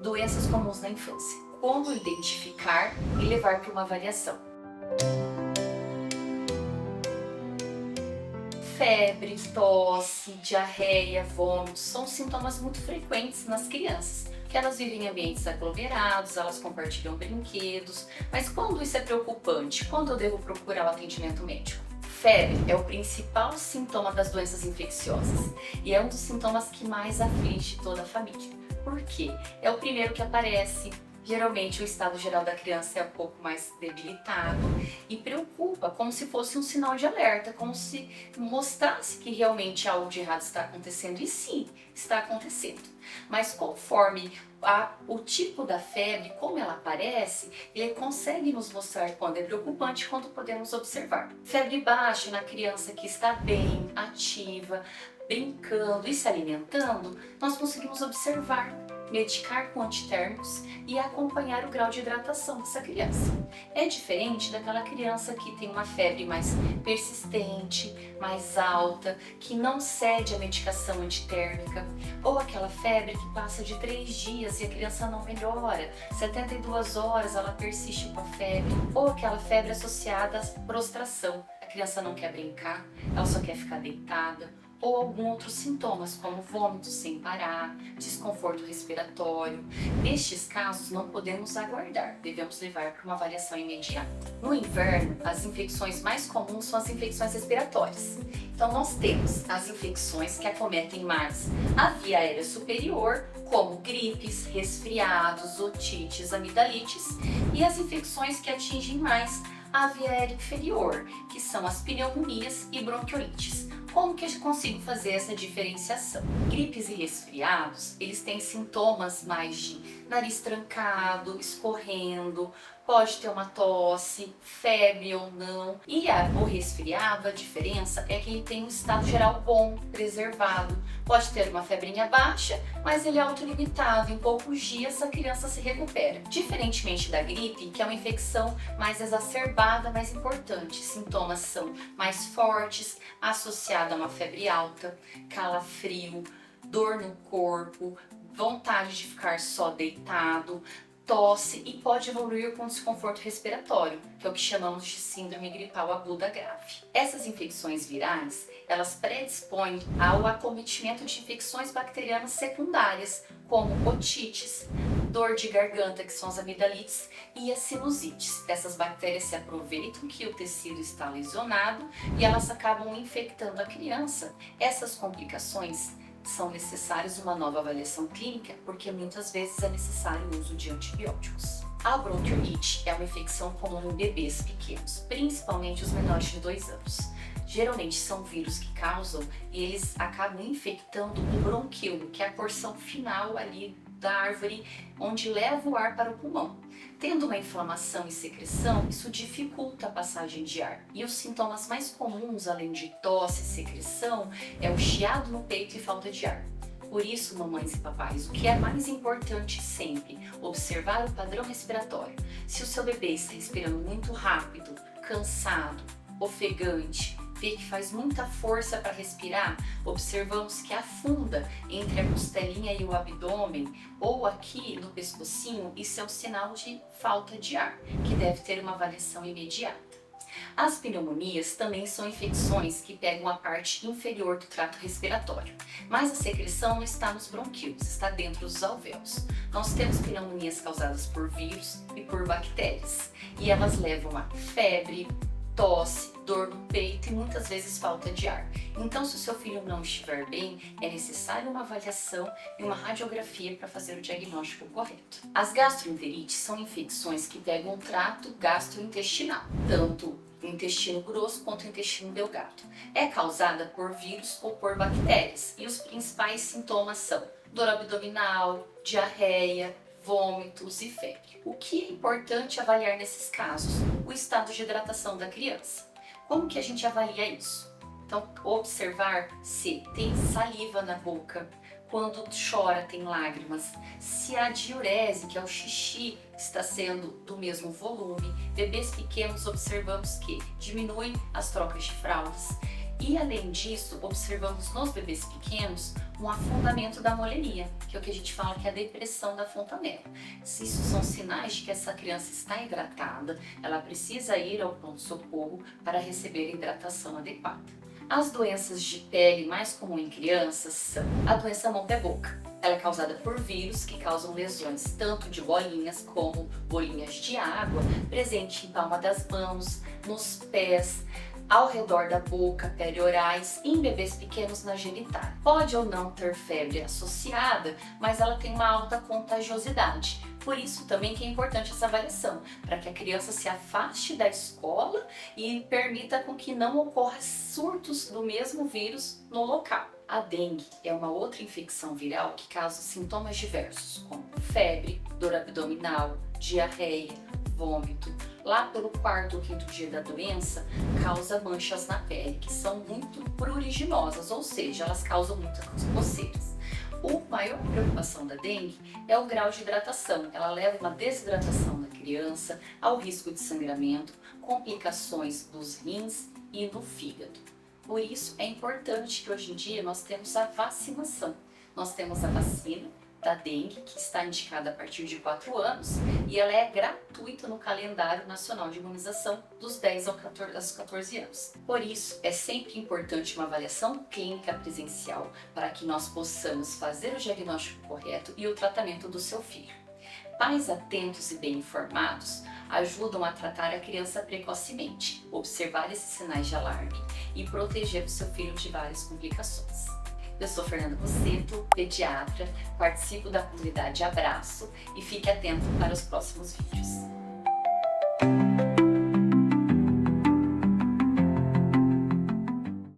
Doenças comuns na infância. Como identificar e levar para uma avaliação. Febre, tosse, diarreia, vômitos são sintomas muito frequentes nas crianças, que elas vivem em ambientes aglomerados, elas compartilham brinquedos, mas quando isso é preocupante? Quando eu devo procurar o atendimento médico? Febre é o principal sintoma das doenças infecciosas e é um dos sintomas que mais aflige toda a família. Por quê? É o primeiro que aparece. Geralmente o estado geral da criança é um pouco mais debilitado e preocupa, como se fosse um sinal de alerta, como se mostrasse que realmente algo de errado está acontecendo, e sim, está acontecendo. Mas conforme o tipo da febre, como ela aparece, ele consegue nos mostrar quando é preocupante e quando podemos observar. Febre baixa na criança que está bem, ativa, brincando e se alimentando, nós conseguimos observar, medicar com antitérmicos e acompanhar o grau de hidratação dessa criança. É diferente daquela criança que tem uma febre mais persistente, mais alta, que não cede à medicação antitérmica, ou aquela febre que passa de 3 dias e a criança não melhora, 72 horas ela persiste com a febre, ou aquela febre associada à prostração, a criança não quer brincar, ela só quer ficar deitada, ou alguns outros sintomas, como vômitos sem parar, desconforto respiratório. Nestes casos, não podemos aguardar, devemos levar para uma avaliação imediata. No inverno, as infecções mais comuns são as infecções respiratórias. Então, nós temos as infecções que acometem mais a via aérea superior, como gripes, resfriados, otites, amidalites, e as infecções que atingem mais a via aérea inferior, que são as pneumonias e bronquiolites. Como que eu consigo fazer essa diferenciação? Gripes e resfriados, eles têm sintomas mais de nariz trancado, escorrendo, pode ter uma tosse, febre ou não. E o resfriado, a diferença é que ele tem um estado geral bom, preservado. Pode ter uma febrinha baixa, mas ele é autolimitado. Em poucos dias a criança se recupera. Diferentemente da gripe, que é uma infecção mais exacerbada, mais importante. Sintomas são mais fortes, associados a uma febre alta, calafrio, dor no corpo, vontade de ficar só deitado, tosse e pode evoluir com desconforto respiratório, que é o que chamamos de síndrome gripal aguda grave. Essas infecções virais, elas predispõem ao acometimento de infecções bacterianas secundárias, como otites, dor de garganta, que são as amidalites, e as sinusites. Essas bactérias se aproveitam que o tecido está lesionado e elas acabam infectando a criança. Essas complicações são necessárias uma nova avaliação clínica, porque muitas vezes é necessário o uso de antibióticos. A bronquiolite é uma infecção comum em bebês pequenos, principalmente os menores de 2 anos. Geralmente são vírus que causam e eles acabam infectando o bronquíolo, que é a porção final ali da árvore onde leva o ar para o pulmão. Tendo uma inflamação e secreção, isso dificulta a passagem de ar. E os sintomas mais comuns, além de tosse e secreção, é o chiado no peito e falta de ar. Por isso, mamães e papais, o que é mais importante sempre, observar o padrão respiratório. Se o seu bebê está respirando muito rápido, cansado, ofegante, vê que faz muita força para respirar, observamos que afunda entre a costelinha e o abdômen, ou aqui no pescocinho, isso é um sinal de falta de ar, que deve ter uma avaliação imediata. As pneumonias também são infecções que pegam a parte inferior do trato respiratório, mas a secreção não está nos bronquíolos, está dentro dos alvéolos. Nós temos pneumonias causadas por vírus e por bactérias, e elas levam a febre, tosse, dor no peito e muitas vezes falta de ar. Então, se o seu filho não estiver bem, é necessário uma avaliação e uma radiografia para fazer o diagnóstico correto. As gastroenterites são infecções que pegam o trato gastrointestinal, tanto o intestino grosso quanto o intestino delgado. É causada por vírus ou por bactérias e os principais sintomas são dor abdominal, diarreia, vômitos e febre. O que é importante avaliar nesses casos? O estado de hidratação da criança. Como que a gente avalia isso? Então, observar se tem saliva na boca, quando chora tem lágrimas, se a diurese, que é o xixi, está sendo do mesmo volume. Bebês pequenos observamos que diminuem as trocas de fraldas. E além disso, observamos nos bebês pequenos um afundamento da moleria, que é o que a gente fala que é a depressão da fontanela. Isso são sinais de que essa criança está hidratada, ela precisa ir ao pronto-socorro para receber hidratação adequada. As doenças de pele mais comuns em crianças são a doença mão-pé-boca. Ela é causada por vírus que causam lesões tanto de bolinhas como bolinhas de água, presente em palma das mãos, nos pés, ao redor da boca, periorais e em bebês pequenos na genitália. Pode ou não ter febre associada, mas ela tem uma alta contagiosidade. Por isso também que é importante essa avaliação, para que a criança se afaste da escola e permita com que não ocorra surtos do mesmo vírus no local. A dengue é uma outra infecção viral que causa sintomas diversos, como febre, dor abdominal, diarreia, vômito. Lá pelo quarto ou quinto dia da doença, causa manchas na pele, que são muito pruriginosas, ou seja, elas causam muitas coceiras. A maior preocupação da dengue é o grau de hidratação. Ela leva a uma desidratação da criança, ao risco de sangramento, complicações nos rins e no fígado. Por isso é importante que hoje em dia nós temos a vacinação. Nós temos a vacina da dengue, que está indicada a partir de 4 anos, e ela é gratuita no calendário nacional de imunização dos 10 aos 14 anos. Por isso, é sempre importante uma avaliação clínica presencial para que nós possamos fazer o diagnóstico correto e o tratamento do seu filho. Pais atentos e bem informados ajudam a tratar a criança precocemente, observar esses sinais de alarme e proteger o seu filho de várias complicações. Eu sou Fernanda Rosseto, pediatra, participo da comunidade Abraço e fique atento para os próximos vídeos.